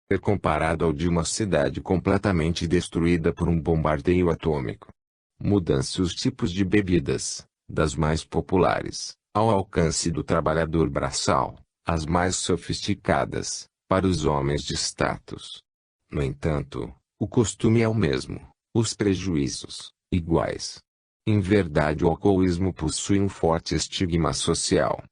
é comparado ao de uma cidade completamente destruída por um bombardeio atômico. Mudam-se os tipos de bebidas, das mais populares, ao alcance do trabalhador braçal, as mais sofisticadas, para os homens de status. No entanto, o costume é o mesmo, os prejuízos, iguais. Em verdade, o alcoolismo possui um forte estigma social.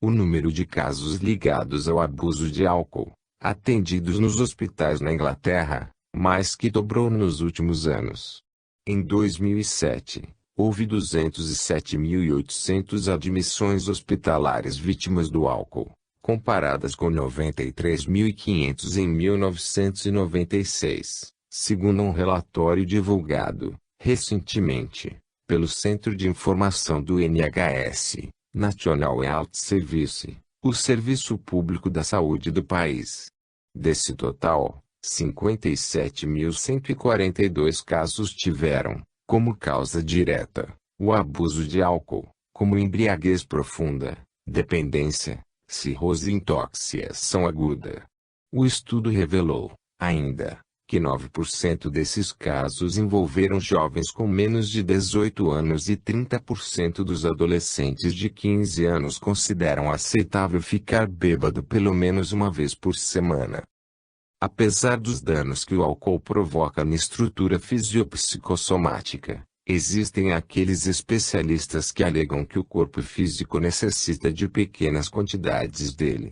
O número de casos ligados ao abuso de álcool, atendidos nos hospitais na Inglaterra, mais que dobrou nos últimos anos. Em 2007, houve 207.800 admissões hospitalares vítimas do álcool, comparadas com 93.500 em 1996, segundo um relatório divulgado, recentemente, pelo Centro de Informação do NHS, National Health Service, o Serviço Público da Saúde do país. Desse total, 57.142 casos tiveram, como causa direta, o abuso de álcool, como embriaguez profunda, dependência, cirrose e intoxicação aguda. O estudo revelou, ainda, que 9% desses casos envolveram jovens com menos de 18 anos e 30% dos adolescentes de 15 anos consideram aceitável ficar bêbado pelo menos uma vez por semana. Apesar dos danos que o álcool provoca na estrutura fisiopsicossomática, existem aqueles especialistas que alegam que o corpo físico necessita de pequenas quantidades dele.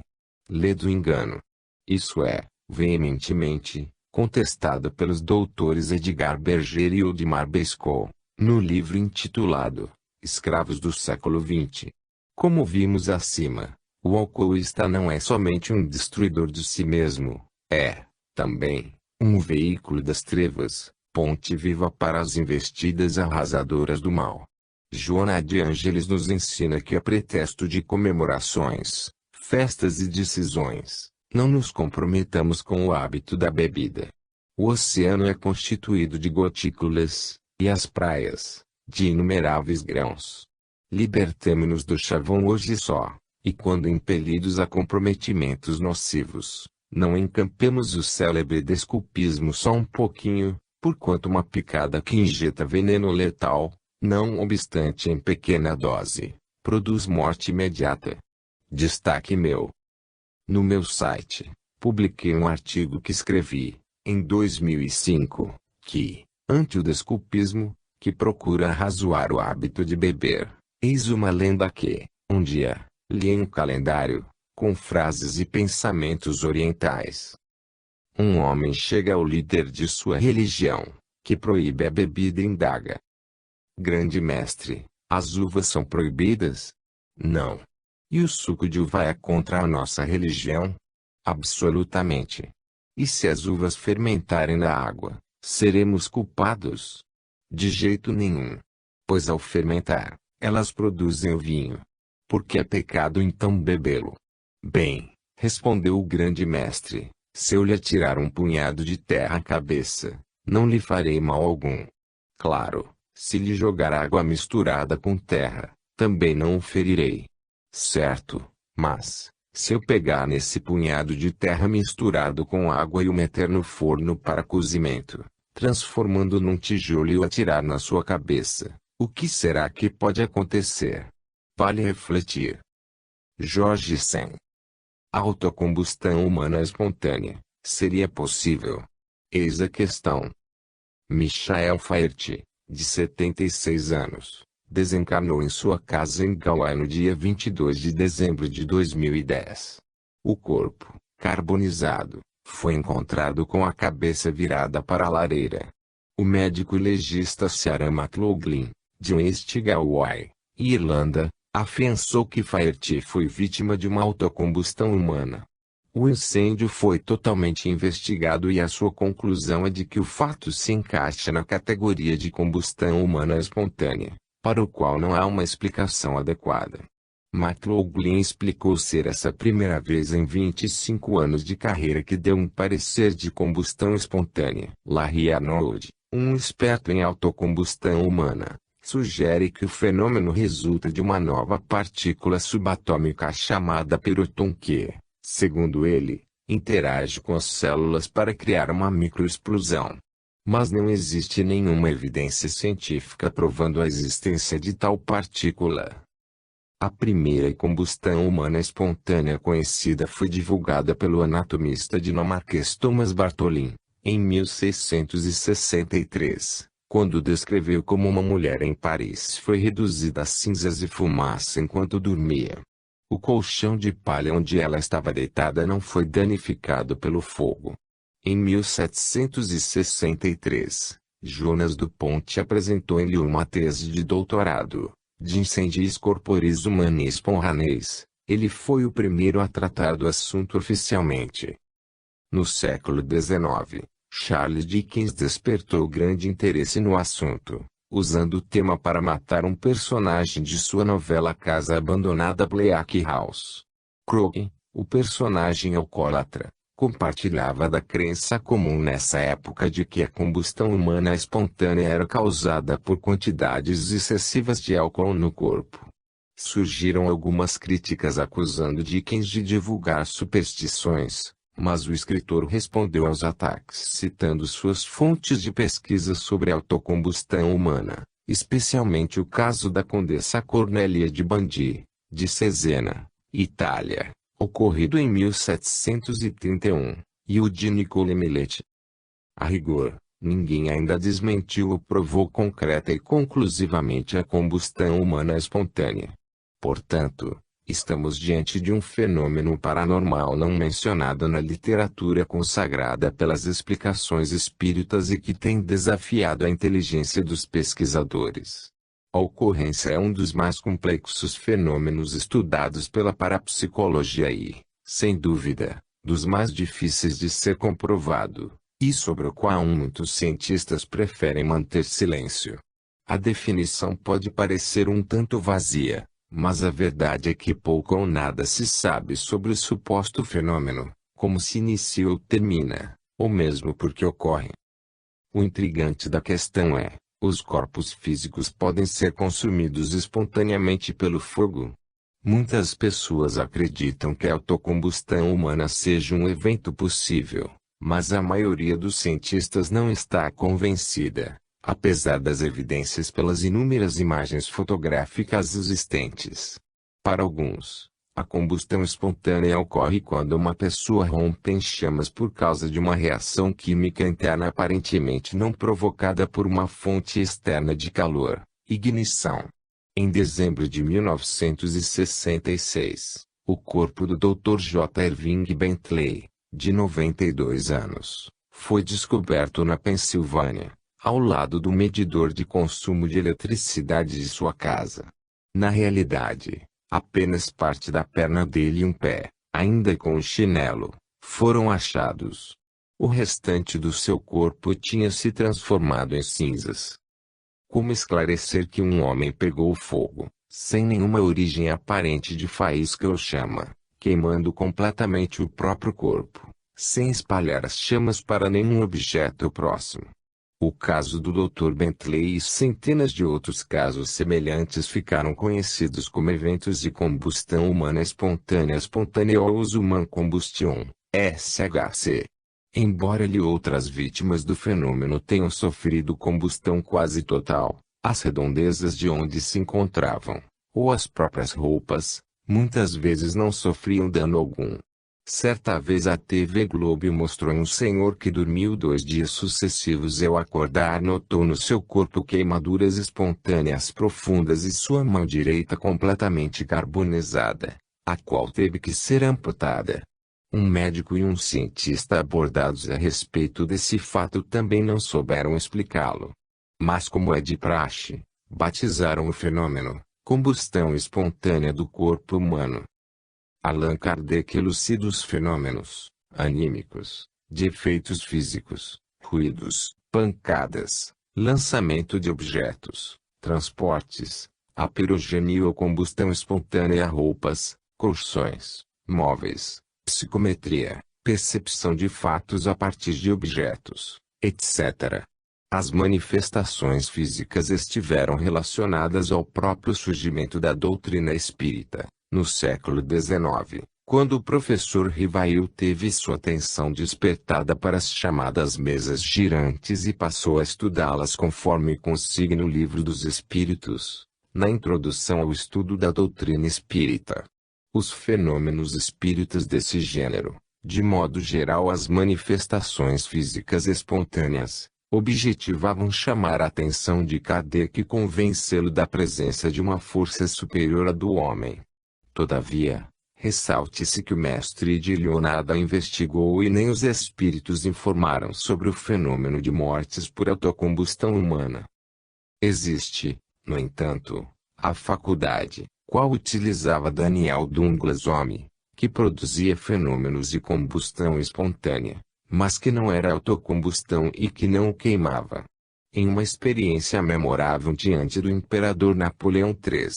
Lê do engano. Isso é, veementemente, contestado pelos doutores Edgar Berger e Audemars Bescol, no livro intitulado Escravos do século XX. Como vimos acima, o alcoolista não é somente um destruidor de si mesmo, é, também, um veículo das trevas, ponte viva para as investidas arrasadoras do mal. Joana de Ângeles nos ensina que a pretexto de comemorações, festas e decisões, não nos comprometamos com o hábito da bebida. O oceano é constituído de gotículas, e as praias, de inumeráveis grãos. Libertemo-nos do chavão hoje só, e quando impelidos a comprometimentos nocivos, não encampemos o célebre desculpismo só um pouquinho, porquanto uma picada que injeta veneno letal, não obstante em pequena dose, produz morte imediata. Destaque meu. No meu site, publiquei um artigo que escrevi, em 2005, que, ante o desculpismo, que procura arrazoar o hábito de beber, eis uma lenda que, um dia, li em um calendário, com frases e pensamentos orientais. Um homem chega ao líder de sua religião, que proíbe a bebida e indaga: Grande mestre, as uvas são proibidas? Não. E o suco de uva é contra a nossa religião? Absolutamente. E se as uvas fermentarem na água, seremos culpados? De jeito nenhum. Pois ao fermentar, elas produzem o vinho. Porque é pecado então bebê-lo? Bem, respondeu o grande mestre, se eu lhe atirar um punhado de terra à cabeça, não lhe farei mal algum. Claro, se lhe jogar água misturada com terra, também não o ferirei. Certo, mas, se eu pegar nesse punhado de terra misturado com água e o meter no forno para cozimento, transformando num tijolo e o atirar na sua cabeça, o que será que pode acontecer? Vale refletir. Jorge Sen. A autocombustão humana espontânea, seria possível? Eis a questão. Michael Faerte, de 76 anos, desencarnou em sua casa em Galway no dia 22 de dezembro de 2010. O corpo, carbonizado, foi encontrado com a cabeça virada para a lareira. O médico legista Sarah McLaughlin, de West Galway, Irlanda, afiançou que Faerte foi vítima de uma autocombustão humana. O incêndio foi totalmente investigado e a sua conclusão é de que o fato se encaixa na categoria de combustão humana espontânea, para o qual não há uma explicação adequada. McLaughlin explicou ser essa a primeira vez em 25 anos de carreira que deu um parecer de combustão espontânea. Larry Arnold, um experto em autocombustão humana, sugere que o fenômeno resulta de uma nova partícula subatômica chamada piroton que, segundo ele, interage com as células para criar uma microexplosão. Mas não existe nenhuma evidência científica provando a existência de tal partícula. A primeira combustão humana espontânea conhecida foi divulgada pelo anatomista dinamarquês Thomas Bartholin, em 1663, quando descreveu como uma mulher em Paris foi reduzida a cinzas e fumaça enquanto dormia. O colchão de palha onde ela estava deitada não foi danificado pelo fogo. Em 1763, Jonas du Pont apresentou-lhe uma tese de doutorado, de Incendies Corporis Humanis Spontaneis. Ele foi o primeiro a tratar do assunto oficialmente. No século XIX, Charles Dickens despertou grande interesse no assunto, usando o tema para matar um personagem de sua novela Casa Abandonada Bleak House. Crowe, o personagem alcoólatra, compartilhava da crença comum nessa época de que a combustão humana espontânea era causada por quantidades excessivas de álcool no corpo. Surgiram algumas críticas acusando Dickens de divulgar superstições, mas o escritor respondeu aos ataques citando suas fontes de pesquisa sobre a autocombustão humana, especialmente o caso da Condessa Cornélia de Bandi, de Cesena, Itália, ocorrido em 1731, e o de Nicole Millet. A rigor, ninguém ainda desmentiu ou provou concreta e conclusivamente a combustão humana espontânea. Portanto, estamos diante de um fenômeno paranormal não mencionado na literatura consagrada pelas explicações espíritas e que tem desafiado a inteligência dos pesquisadores. A ocorrência é um dos mais complexos fenômenos estudados pela parapsicologia e, sem dúvida, dos mais difíceis de ser comprovado, e sobre o qual muitos cientistas preferem manter silêncio. A definição pode parecer um tanto vazia, mas a verdade é que pouco ou nada se sabe sobre o suposto fenômeno, como se inicia ou termina, ou mesmo por que ocorre. O intrigante da questão é: os corpos físicos podem ser consumidos espontaneamente pelo fogo? Muitas pessoas acreditam que a autocombustão humana seja um evento possível, mas a maioria dos cientistas não está convencida, apesar das evidências pelas inúmeras imagens fotográficas existentes. Para alguns, a combustão espontânea ocorre quando uma pessoa rompe em chamas por causa de uma reação química interna aparentemente não provocada por uma fonte externa de calor, ignição. Em dezembro de 1966, o corpo do Dr. J. Irving Bentley, de 92 anos, foi descoberto na Pensilvânia, ao lado do medidor de consumo de eletricidade de sua casa. Na realidade, apenas parte da perna dele e um pé, ainda com o chinelo, foram achados. O restante do seu corpo tinha se transformado em cinzas. Como esclarecer que um homem pegou fogo, sem nenhuma origem aparente de faísca ou chama, queimando completamente o próprio corpo, sem espalhar as chamas para nenhum objeto próximo? O caso do Dr. Bentley e centenas de outros casos semelhantes ficaram conhecidos como eventos de combustão humana espontânea Spontaneous Human Combustion, SHC. Embora ele e outras vítimas do fenômeno tenham sofrido combustão quase total, as redondezas de onde se encontravam, ou as próprias roupas, muitas vezes não sofriam dano algum. Certa vez a TV Globo mostrou um senhor que dormiu 2 dias sucessivos e ao acordar notou no seu corpo queimaduras espontâneas profundas e sua mão direita completamente carbonizada, a qual teve que ser amputada. Um médico e um cientista abordados a respeito desse fato também não souberam explicá-lo. Mas como é de praxe, batizaram o fenômeno combustão espontânea do corpo humano. Allan Kardec elucida os fenômenos anímicos, de efeitos físicos, ruídos, pancadas, lançamento de objetos, transportes, a pirogenia ou combustão espontânea, roupas, colchões, móveis, psicometria, percepção de fatos a partir de objetos, etc. As manifestações físicas estiveram relacionadas ao próprio surgimento da doutrina espírita, no século XIX, Quando o professor Rivail teve sua atenção despertada para as chamadas mesas girantes e passou a estudá-las conforme consigna o Livro dos Espíritos, na introdução ao estudo da doutrina espírita, os fenômenos espíritas desse gênero, de modo geral as manifestações físicas espontâneas, objetivavam chamar a atenção de Kardec e convencê-lo da presença de uma força superior à do homem. Todavia, ressalte-se que o mestre de Lyon nada investigou e nem os espíritos informaram sobre o fenômeno de mortes por autocombustão humana. Existe, no entanto, a faculdade, qual utilizava Daniel Douglas Home, que produzia fenômenos de combustão espontânea, mas que não era autocombustão e que não o queimava. Em uma experiência memorável diante do imperador Napoleão III,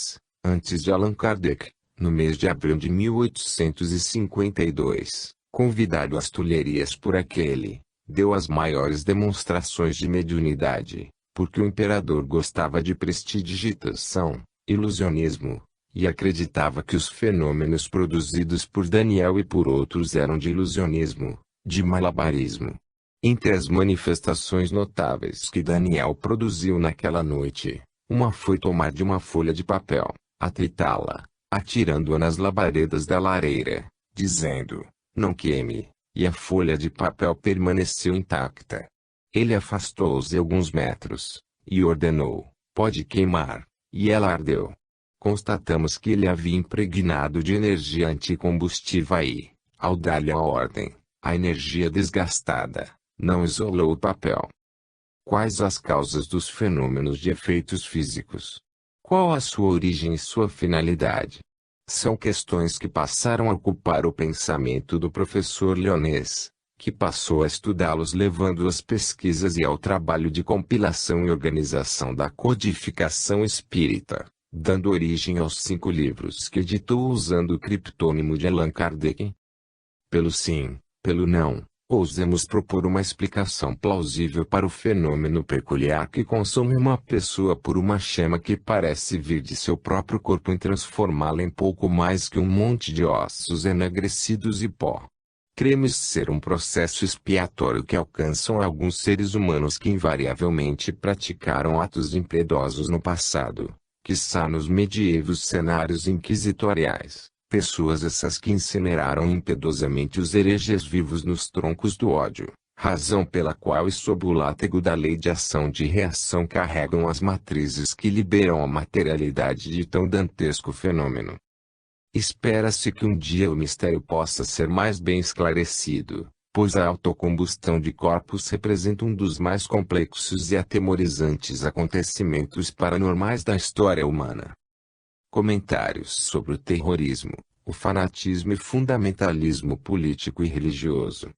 antes de Allan Kardec, no mês de abril de 1852, convidado às Tulherias por aquele, deu as maiores demonstrações de mediunidade, porque o imperador gostava de prestidigitação, ilusionismo, e acreditava que os fenômenos produzidos por Daniel e por outros eram de ilusionismo, de malabarismo. Entre as manifestações notáveis que Daniel produziu naquela noite, uma foi tomar de uma folha de papel, atritá-la, atirando-a nas labaredas da lareira, dizendo, não queime, e a folha de papel permaneceu intacta. Ele afastou-se alguns metros, e ordenou, pode queimar, e ela ardeu. Constatamos que ele havia impregnado de energia anticombustível e, ao dar-lhe a ordem, a energia desgastada, não isolou o papel. Quais as causas dos fenômenos de efeitos físicos? Qual a sua origem e sua finalidade? São questões que passaram a ocupar o pensamento do professor Lyonès, que passou a estudá-los levando às pesquisas e ao trabalho de compilação e organização da codificação espírita, dando origem aos 5 livros que editou usando o criptônimo de Allan Kardec. Pelo sim, pelo não, ousemos propor uma explicação plausível para o fenômeno peculiar que consome uma pessoa por uma chama que parece vir de seu próprio corpo e transformá-la em pouco mais que um monte de ossos enegrecidos e pó. Cremos ser um processo expiatório que alcançam alguns seres humanos que invariavelmente praticaram atos impiedosos no passado, quiçá nos medievos cenários inquisitoriais. Pessoas essas que incineraram impiedosamente os hereges vivos nos troncos do ódio, razão pela qual e sob o látego da lei de ação e de reação carregam as matrizes que liberam a materialidade de tão dantesco fenômeno. Espera-se que um dia o mistério possa ser mais bem esclarecido, pois a autocombustão de corpos representa um dos mais complexos e atemorizantes acontecimentos paranormais da história humana. Comentários sobre o terrorismo, o fanatismo e fundamentalismo político e religioso.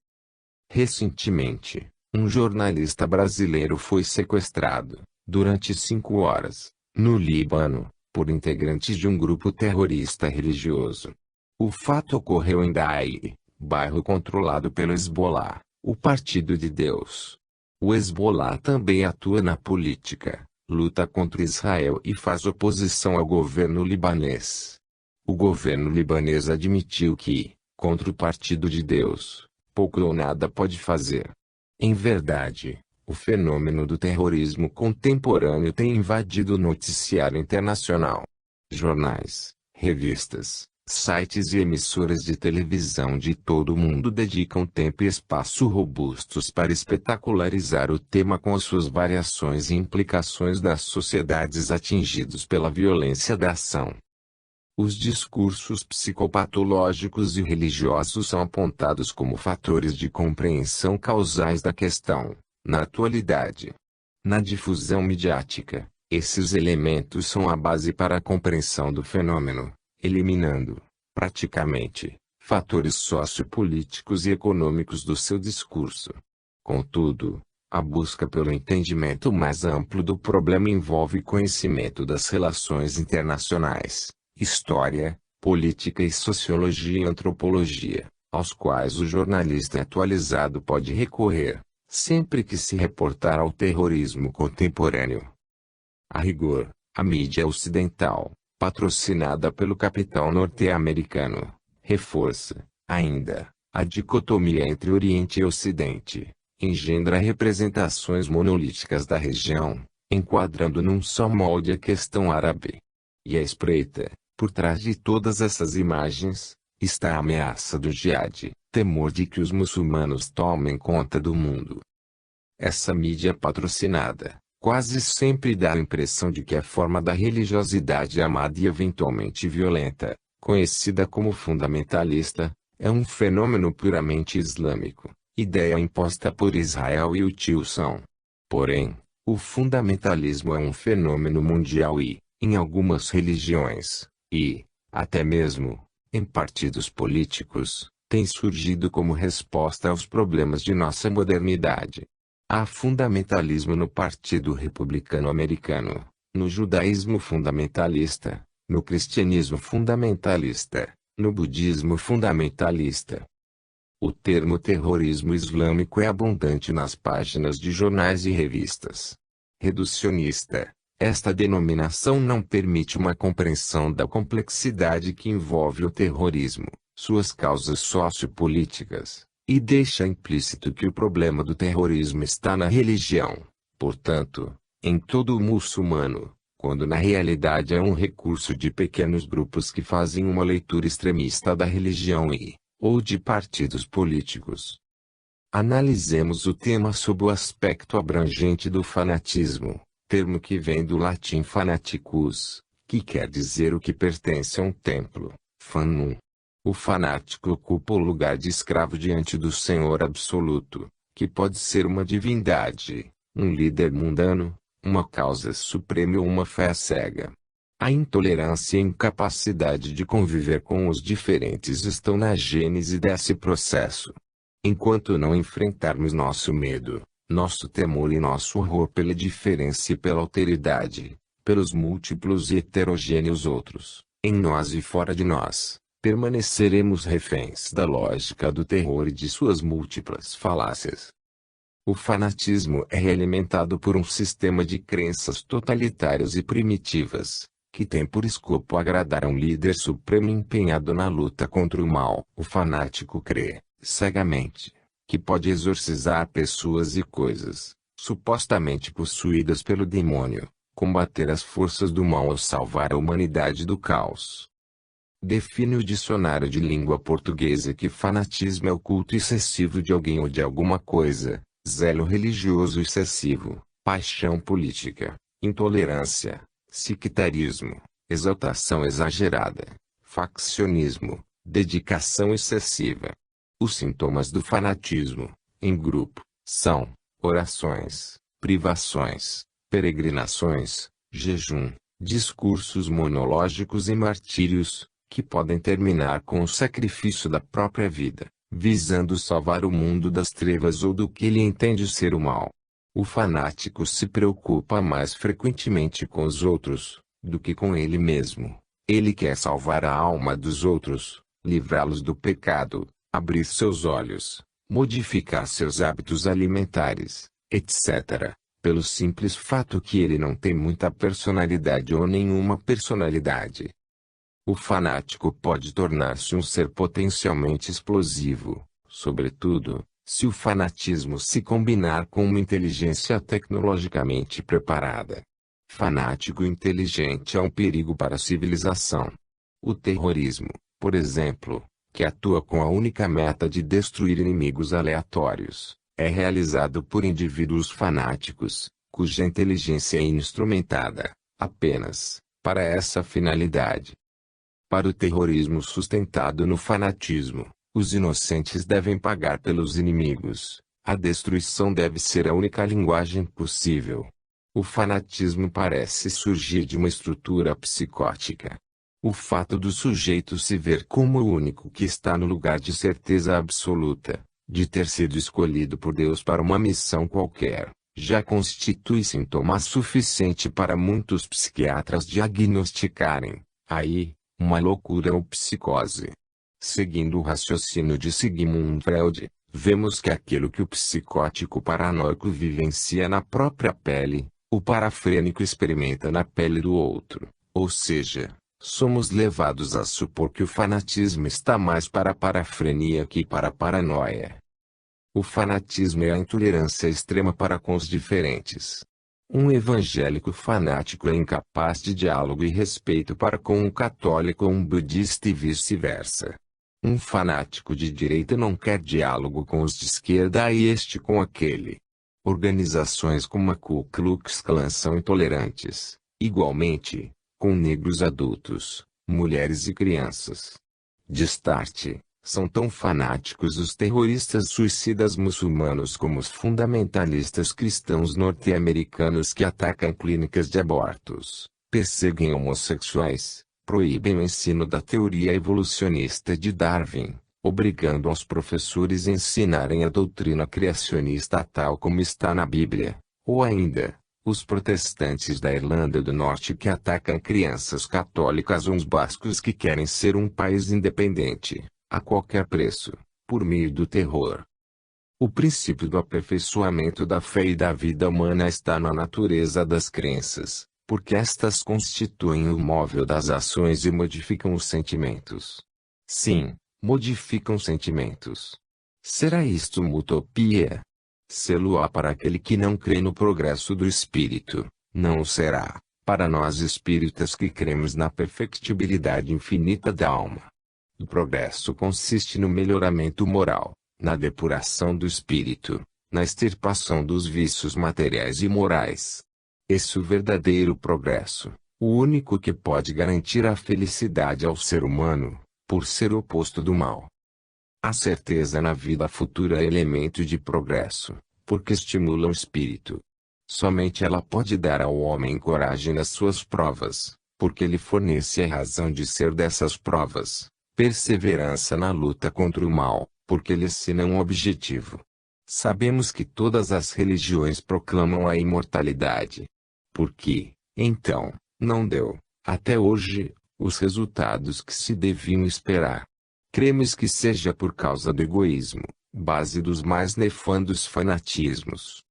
Recentemente, um jornalista brasileiro foi sequestrado, durante 5 horas, no Líbano, por integrantes de um grupo terrorista religioso. O fato ocorreu em Daei, bairro controlado pelo Hezbollah, o Partido de Deus. O Hezbollah também atua na política, luta contra Israel e faz oposição ao governo libanês. O governo libanês admitiu que, contra o Partido de Deus, pouco ou nada pode fazer. Em verdade, o fenômeno do terrorismo contemporâneo tem invadido o noticiário internacional. Jornais, revistas, sites e emissoras de televisão de todo o mundo dedicam tempo e espaço robustos para espetacularizar o tema com as suas variações e implicações nas sociedades atingidas pela violência da ação. Os discursos psicopatológicos e religiosos são apontados como fatores de compreensão causais da questão, na atualidade. Na difusão midiática, esses elementos são a base para a compreensão do fenômeno, eliminando, praticamente, fatores sociopolíticos e econômicos do seu discurso. Contudo, a busca pelo entendimento mais amplo do problema envolve conhecimento das relações internacionais, história, política e sociologia e antropologia, aos quais o jornalista atualizado pode recorrer, sempre que se reportar ao terrorismo contemporâneo. A rigor, a mídia ocidental, patrocinada pelo capital norte-americano, reforça, ainda, a dicotomia entre Oriente e Ocidente, engendra representações monolíticas da região, enquadrando num só molde a questão árabe. E à espreita, por trás de todas essas imagens, está a ameaça do jihad, temor de que os muçulmanos tomem conta do mundo. Essa mídia patrocinada, quase sempre dá a impressão de que a forma da religiosidade amada e eventualmente violenta, conhecida como fundamentalista, é um fenômeno puramente islâmico, ideia imposta por Israel e o tio Sam. Porém, o fundamentalismo é um fenômeno mundial e, em algumas religiões, e, até mesmo, em partidos políticos, tem surgido como resposta aos problemas de nossa modernidade. Há fundamentalismo no Partido Republicano Americano, no judaísmo fundamentalista, no cristianismo fundamentalista, no budismo fundamentalista. O termo terrorismo islâmico é abundante nas páginas de jornais e revistas. Reducionista, esta denominação não permite uma compreensão da complexidade que envolve o terrorismo, suas causas sociopolíticas, e deixa implícito que o problema do terrorismo está na religião, portanto, em todo o muçulmano, quando na realidade é um recurso de pequenos grupos que fazem uma leitura extremista da religião ou de partidos políticos. Analisemos o tema sob o aspecto abrangente do fanatismo, termo que vem do latim fanaticus, que quer dizer o que pertence a um templo, fanum. O fanático ocupa o lugar de escravo diante do Senhor absoluto, que pode ser uma divindade, um líder mundano, uma causa suprema ou uma fé cega. A intolerância e a incapacidade de conviver com os diferentes estão na gênese desse processo. Enquanto não enfrentarmos nosso medo, nosso temor e nosso horror pela diferença e pela alteridade, pelos múltiplos e heterogêneos outros, em nós e fora de nós, permaneceremos reféns da lógica do terror e de suas múltiplas falácias. O fanatismo é alimentado por um sistema de crenças totalitárias e primitivas, que tem por escopo agradar a um líder supremo empenhado na luta contra o mal. O fanático crê, cegamente, que pode exorcizar pessoas e coisas, supostamente possuídas pelo demônio, combater as forças do mal ou salvar a humanidade do caos. Define o dicionário de língua portuguesa que fanatismo é o culto excessivo de alguém ou de alguma coisa, zelo religioso excessivo, paixão política, intolerância, sectarismo, exaltação exagerada, faccionismo, dedicação excessiva. Os sintomas do fanatismo, em grupo, são orações, privações, peregrinações, jejum, discursos monológicos e martírios, que podem terminar com o sacrifício da própria vida, visando salvar o mundo das trevas ou do que ele entende ser o mal. O fanático se preocupa mais frequentemente com os outros, do que com ele mesmo. Ele quer salvar a alma dos outros, livrá-los do pecado, abrir seus olhos, modificar seus hábitos alimentares, etc., pelo simples fato que ele não tem muita personalidade ou nenhuma personalidade. O fanático pode tornar-se um ser potencialmente explosivo, sobretudo, se o fanatismo se combinar com uma inteligência tecnologicamente preparada. Fanático inteligente é um perigo para a civilização. O terrorismo, por exemplo, que atua com a única meta de destruir inimigos aleatórios, é realizado por indivíduos fanáticos, cuja inteligência é instrumentada, apenas, para essa finalidade. Para o terrorismo sustentado no fanatismo, os inocentes devem pagar pelos inimigos, a destruição deve ser a única linguagem possível. O fanatismo parece surgir de uma estrutura psicótica. O fato do sujeito se ver como o único que está no lugar de certeza absoluta, de ter sido escolhido por Deus para uma missão qualquer, já constitui sintoma suficiente para muitos psiquiatras diagnosticarem, aí, uma loucura ou psicose. Seguindo o raciocínio de Sigmund Freud, vemos que aquilo que o psicótico paranoico vivencia na própria pele, o parafrênico experimenta na pele do outro, ou seja, somos levados a supor que o fanatismo está mais para a parafrenia que para a paranoia. O fanatismo é a intolerância extrema para com os diferentes. Um evangélico fanático é incapaz de diálogo e respeito para com um católico ou um budista e vice-versa. Um fanático de direita não quer diálogo com os de esquerda e este com aquele. Organizações como a Ku Klux Klan são intolerantes, igualmente, com negros adultos, mulheres e crianças. De start, são tão fanáticos os terroristas suicidas muçulmanos como os fundamentalistas cristãos norte-americanos que atacam clínicas de abortos, perseguem homossexuais, proíbem o ensino da teoria evolucionista de Darwin, obrigando aos professores a ensinarem a doutrina criacionista tal como está na Bíblia, ou ainda, os protestantes da Irlanda do Norte que atacam crianças católicas ou os bascos que querem ser um país independente, a qualquer preço, por meio do terror. O princípio do aperfeiçoamento da fé e da vida humana está na natureza das crenças, porque estas constituem o móvel das ações e modificam os sentimentos. Sim, modificam sentimentos. Será isto uma utopia? Sê-lo-á para aquele que não crê no progresso do espírito, não o será, para nós espíritas que cremos na perfectibilidade infinita da alma. O progresso consiste no melhoramento moral, na depuração do espírito, na extirpação dos vícios materiais e morais. Esse é o verdadeiro progresso, o único que pode garantir a felicidade ao ser humano, por ser o oposto do mal. A certeza na vida futura é elemento de progresso, porque estimula o espírito. Somente ela pode dar ao homem coragem nas suas provas, porque lhe fornece a razão de ser dessas provas, perseverança na luta contra o mal, porque lhe ensina um objetivo. Sabemos que todas as religiões proclamam a imortalidade. Por que, então, não deu, até hoje, os resultados que se deviam esperar? Cremos que seja por causa do egoísmo, base dos mais nefandos fanatismos.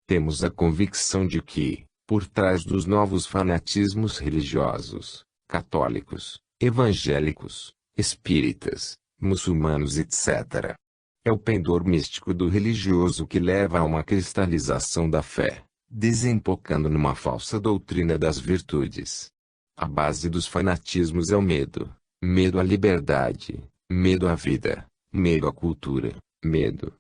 Temos a convicção de que, por trás dos novos fanatismos religiosos, católicos, evangélicos, espíritas, muçulmanos etc., é o pendor místico do religioso que leva a uma cristalização da fé, desembocando numa falsa doutrina das virtudes. A base dos fanatismos é o medo, medo à liberdade, medo à vida, medo à cultura, medo,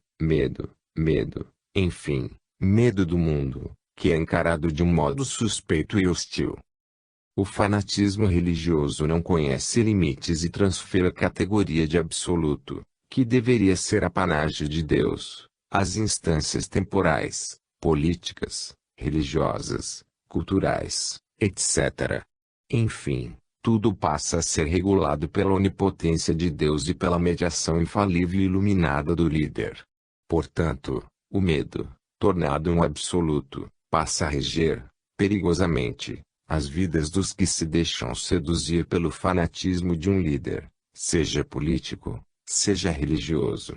enfim, medo do mundo, que é encarado de um modo suspeito e hostil. O fanatismo religioso não conhece limites e transfere a categoria de absoluto, que deveria ser apanágio de Deus, às instâncias temporais, políticas, religiosas, culturais, etc. Enfim, tudo passa a ser regulado pela onipotência de Deus e pela mediação infalível e iluminada do líder. Portanto, o medo, tornado um absoluto, passa a reger, perigosamente, as vidas dos que se deixam seduzir pelo fanatismo de um líder, seja político, seja religioso.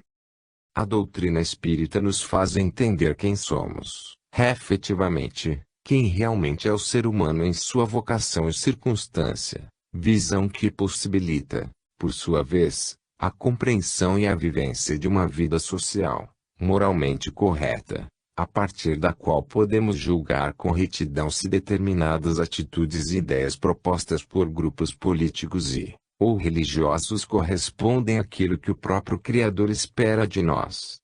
A doutrina espírita nos faz entender quem somos, efetivamente, quem realmente é o ser humano em sua vocação e circunstância, visão que possibilita, por sua vez, a compreensão e a vivência de uma vida social, moralmente correta, a partir da qual podemos julgar com retidão se determinadas atitudes e ideias propostas por grupos políticos ou religiosos correspondem àquilo que o próprio Criador espera de nós.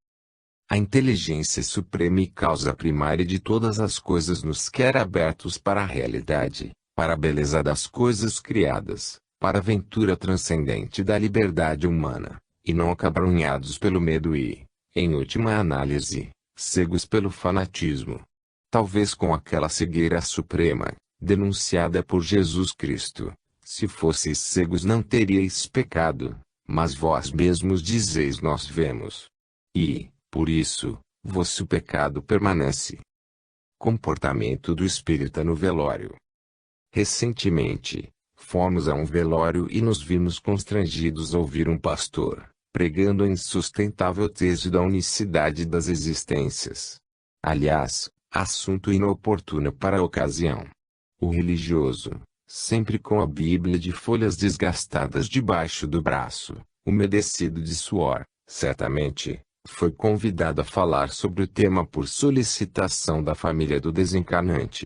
A inteligência suprema e causa primária de todas as coisas nos quer abertos para a realidade, para a beleza das coisas criadas, para a ventura transcendente da liberdade humana, e não acabrunhados pelo medo e, em última análise, cegos pelo fanatismo. Talvez com aquela cegueira suprema, denunciada por Jesus Cristo, se fosseis cegos não teríeis pecado, mas vós mesmos dizeis nós vemos. E, por isso, vosso pecado permanece. Comportamento do espírita no velório. Recentemente, fomos a um velório e nos vimos constrangidos a ouvir um pastor, pregando a insustentável tese da unicidade das existências. Aliás, assunto inoportuno para a ocasião. O religioso, sempre com a Bíblia de folhas desgastadas debaixo do braço, umedecido de suor, certamente, foi convidado a falar sobre o tema por solicitação da família do desencarnante.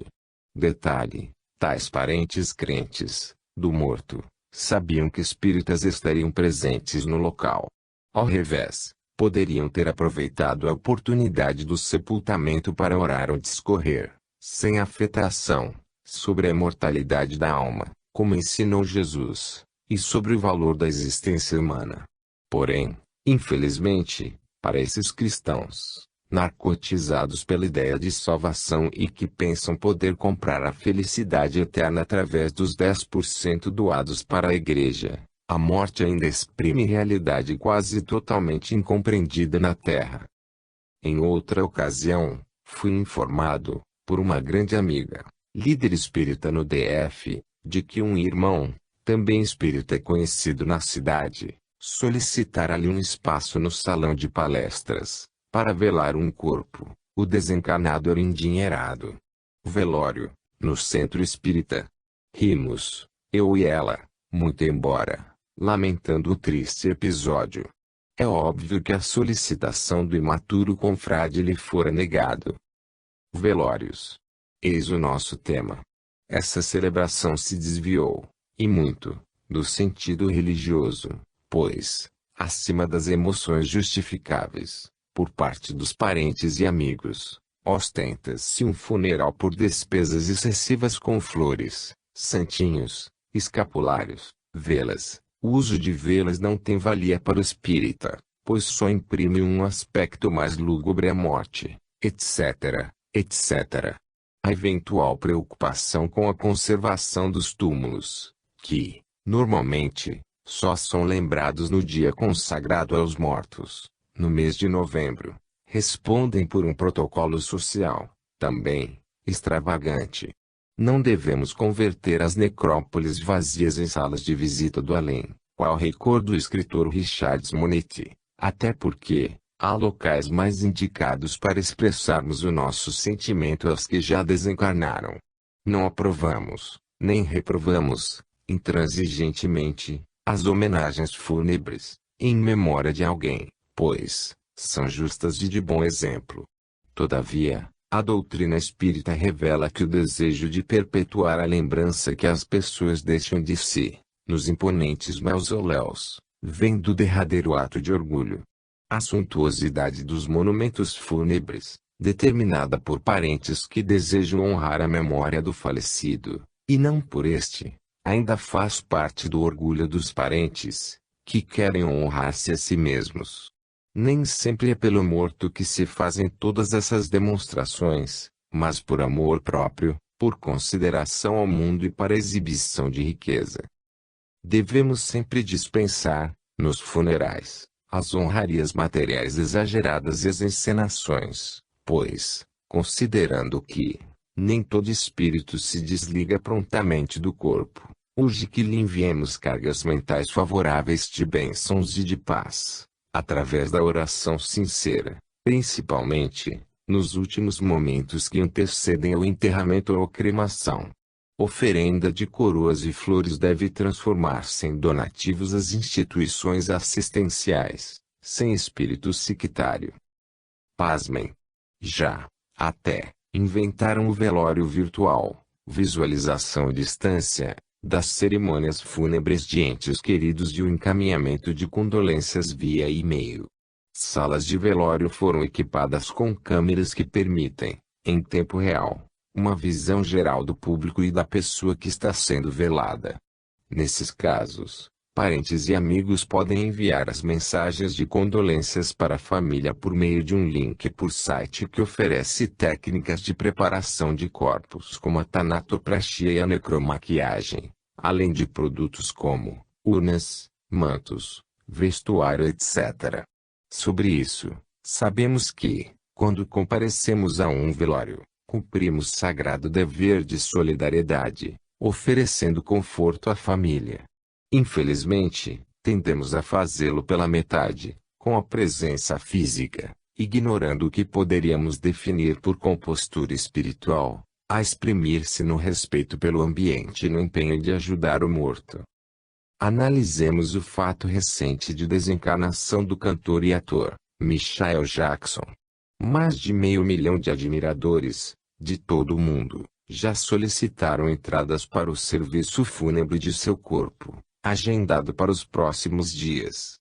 Detalhe: tais parentes crentes, do morto, sabiam que espíritas estariam presentes no local. Ao revés, poderiam ter aproveitado a oportunidade do sepultamento para orar ou discorrer, sem afetação, sobre a imortalidade da alma, como ensinou Jesus, e sobre o valor da existência humana. Porém, infelizmente, para esses cristãos, narcotizados pela ideia de salvação e que pensam poder comprar a felicidade eterna através dos 10% doados para a igreja, a morte ainda exprime realidade quase totalmente incompreendida na Terra. Em outra ocasião, fui informado, por uma grande amiga, líder espírita no DF, de que um irmão, também espírita conhecido na cidade, solicitara-lhe um espaço no salão de palestras, para velar um corpo, o desencarnado era endinheirado. Velório, no centro espírita. Rimos, eu e ela, muito embora, lamentando o triste episódio. É óbvio que a solicitação do imaturo confrade lhe fora negado. Velórios. Eis o nosso tema. Essa celebração se desviou, e muito, do sentido religioso, pois, acima das emoções justificáveis, por parte dos parentes e amigos, ostenta-se um funeral por despesas excessivas com flores, santinhos, escapulários, velas. O uso de velas não tem valia para o espírita, pois só imprime um aspecto mais lúgubre à morte, etc., etc. A eventual preocupação com a conservação dos túmulos, que, normalmente, só são lembrados no dia consagrado aos mortos, no mês de novembro, respondem por um protocolo social, também, extravagante. Não devemos converter as necrópolis vazias em salas de visita do além, qual recorda o escritor Richard Monetti, até porque, há locais mais indicados para expressarmos o nosso sentimento aos que já desencarnaram. Não aprovamos, nem reprovamos, intransigentemente, as homenagens fúnebres, em memória de alguém, pois, são justas e de bom exemplo. Todavia, a doutrina espírita revela que o desejo de perpetuar a lembrança que as pessoas deixam de si, nos imponentes mausoléus, vem do derradeiro ato de orgulho. A suntuosidade dos monumentos fúnebres, determinada por parentes que desejam honrar a memória do falecido, e não por este, ainda faz parte do orgulho dos parentes, que querem honrar-se a si mesmos. Nem sempre é pelo morto que se fazem todas essas demonstrações, mas por amor próprio, por consideração ao mundo e para exibição de riqueza. Devemos sempre dispensar, nos funerais, as honrarias materiais exageradas e as encenações, pois, considerando que nem todo espírito se desliga prontamente do corpo, urge que lhe enviemos cargas mentais favoráveis de bênçãos e de paz, através da oração sincera, principalmente, nos últimos momentos que antecedem ao enterramento ou cremação. Oferenda de coroas e flores deve transformar-se em donativos às instituições assistenciais, sem espírito sectário. Pasmem! Já, até, inventaram o velório virtual, visualização à distância, das cerimônias fúnebres de entes queridos e o encaminhamento de condolências via e-mail. Salas de velório foram equipadas com câmeras que permitem, em tempo real, uma visão geral do público e da pessoa que está sendo velada. Nesses casos, parentes e amigos podem enviar as mensagens de condolências para a família por meio de um link por site que oferece técnicas de preparação de corpos como a tanatoplastia e a necromaquiagem, além de produtos como urnas, mantos, vestuário, etc. Sobre isso, sabemos que, quando comparecemos a um velório, cumprimos sagrado dever de solidariedade, oferecendo conforto à família. Infelizmente, tendemos a fazê-lo pela metade, com a presença física, ignorando o que poderíamos definir por compostura espiritual, a exprimir-se no respeito pelo ambiente e no empenho de ajudar o morto. Analisemos o fato recente de desencarnação do cantor e ator, Michael Jackson. Mais de 500 mil de admiradores, de todo o mundo, já solicitaram entradas para o serviço fúnebre de seu corpo, agendado para os próximos dias.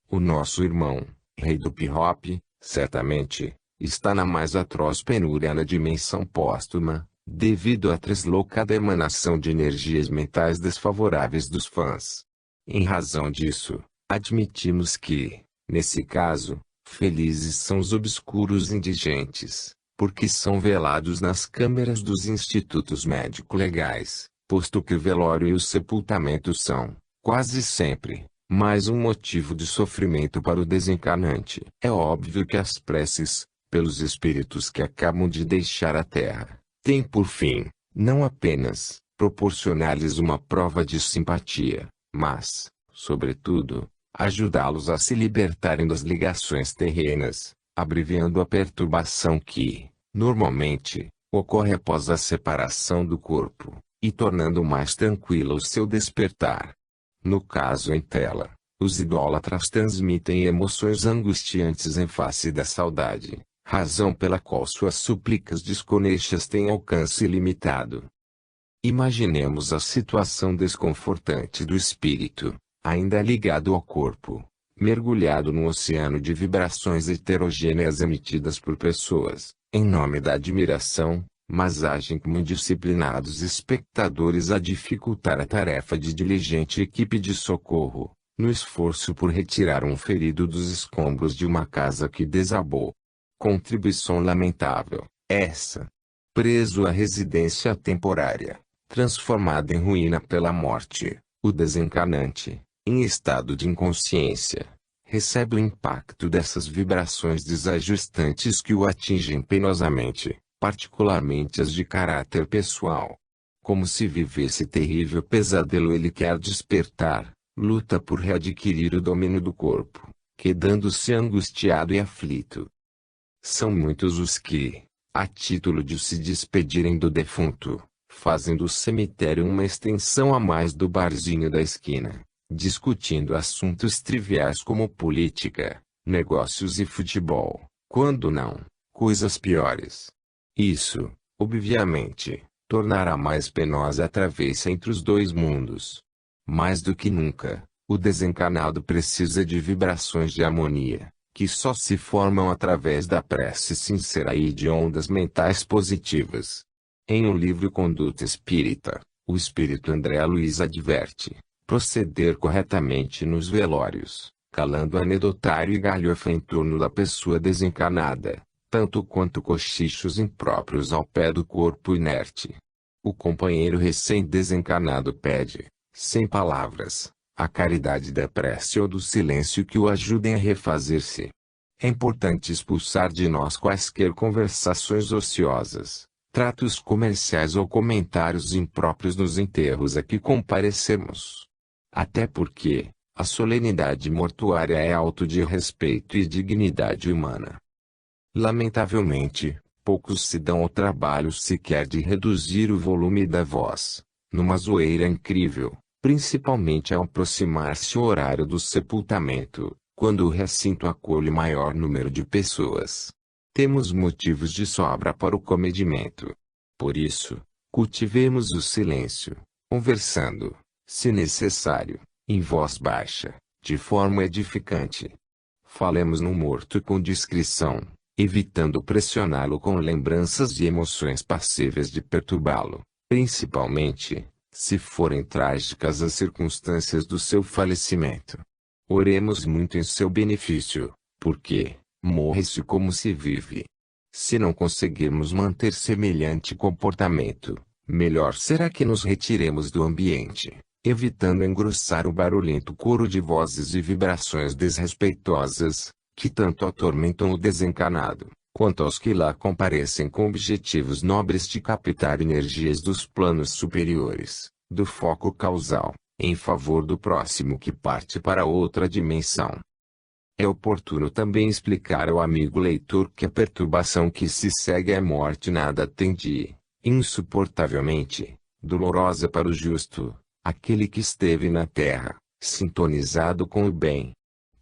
O nosso irmão, rei do hip-hop, certamente, está na mais atroz penúria na dimensão póstuma, devido à translocada emanação de energias mentais desfavoráveis dos fãs. Em razão disso, admitimos que, nesse caso, felizes são os obscuros indigentes, porque são velados nas câmeras dos institutos médico-legais, posto que o velório e o sepultamento são, quase sempre, mais um motivo de sofrimento para o desencarnante. É óbvio que as preces, pelos espíritos que acabam de deixar a Terra, têm por fim, não apenas, proporcionar-lhes uma prova de simpatia, mas, sobretudo, ajudá-los a se libertarem das ligações terrenas, abreviando a perturbação que, normalmente, ocorre após a separação do corpo, e tornando mais tranquilo o seu despertar. No caso em tela, os idólatras transmitem emoções angustiantes em face da saudade, razão pela qual suas súplicas desconexas têm alcance ilimitado. Imaginemos a situação desconfortante do espírito, ainda ligado ao corpo, mergulhado num oceano de vibrações heterogêneas emitidas por pessoas, em nome da admiração, mas agem como indisciplinados espectadores a dificultar a tarefa de diligente equipe de socorro, no esforço por retirar um ferido dos escombros de uma casa que desabou. Contribuição lamentável, essa. Preso à residência temporária, transformado em ruína pela morte, o desencarnante, em estado de inconsciência, recebe o impacto dessas vibrações desajustantes que o atingem penosamente, particularmente as de caráter pessoal. Como se vivesse terrível pesadelo, ele quer despertar, luta por readquirir o domínio do corpo, quedando-se angustiado e aflito. São muitos os que, a título de se despedirem do defunto, fazem do cemitério uma extensão a mais do barzinho da esquina, discutindo assuntos triviais como política, negócios e futebol, quando não, coisas piores. Isso, obviamente, tornará mais penosa a travessa entre os dois mundos. Mais do que nunca, o desencarnado precisa de vibrações de harmonia, que só se formam através da prece sincera e de ondas mentais positivas. Em um livro Conduta Espírita, o espírito André Luiz adverte: proceder corretamente nos velórios, calando anedotário e galhofa em torno da pessoa desencarnada, tanto quanto cochichos impróprios ao pé do corpo inerte. O companheiro recém-desencarnado pede, sem palavras, a caridade da prece ou do silêncio que o ajudem a refazer-se. É importante expulsar de nós quaisquer conversações ociosas, tratos comerciais ou comentários impróprios nos enterros a que comparecermos. Até porque, a solenidade mortuária é auto de respeito e dignidade humana. Lamentavelmente, poucos se dão ao trabalho sequer de reduzir o volume da voz, numa zoeira incrível, principalmente ao aproximar-se o horário do sepultamento, quando o recinto acolhe maior número de pessoas. Temos motivos de sobra para o comedimento. Por isso, cultivemos o silêncio, conversando, se necessário, em voz baixa, de forma edificante. Falemos no morto com discrição, evitando pressioná-lo com lembranças e emoções passíveis de perturbá-lo, principalmente, se forem trágicas as circunstâncias do seu falecimento. Oremos muito em seu benefício, porque, morre-se como se vive. Se não conseguirmos manter semelhante comportamento, melhor será que nos retiremos do ambiente, evitando engrossar o barulhento coro de vozes e vibrações desrespeitosas, que tanto atormentam o desencarnado, quanto aos que lá comparecem com objetivos nobres de captar energias dos planos superiores, do foco causal, em favor do próximo que parte para outra dimensão. É oportuno também explicar ao amigo leitor que a perturbação que se segue à morte nada tem de insuportavelmente dolorosa para o justo, aquele que esteve na terra, sintonizado com o bem.